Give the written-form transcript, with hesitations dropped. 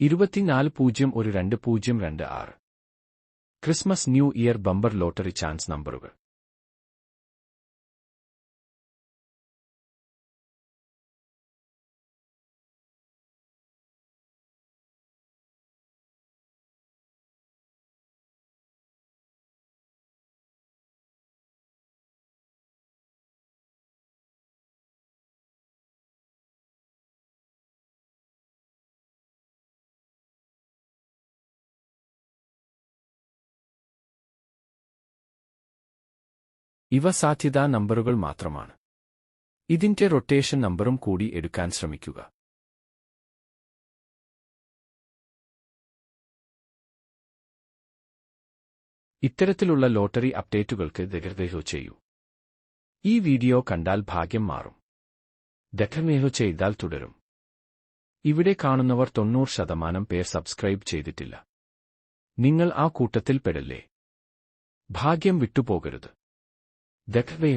24-01-2026 Christmas new year bumper lottery chance നമ്പറുകൾ. ഇവ സാധ്യതാ നമ്പറുകൾ മാത്രമാണ്. ഇതിന്റെ റൊട്ടേഷൻ നമ്പറും കൂടി എടുക്കാൻ ശ്രമിക്കുക. ഇത്തരത്തിലുള്ള ലോട്ടറി അപ്ഡേറ്റുകൾക്ക് ദയവായി ചെയ്യൂ. ഈ വീഡിയോ കണ്ടാൽ ഭാഗ്യം മാറും. ദയവായി ചെയ്താൽ തുടരും. ഇവിടെ കാണുന്നവർ 90% പേർ സബ്സ്ക്രൈബ് ചെയ്തിട്ടില്ല. നിങ്ങൾ ആ കൂട്ടത്തിൽ പെടല്ലേ? ഭാഗ്യം വിട്ടുപോകരുത്. ദയവായി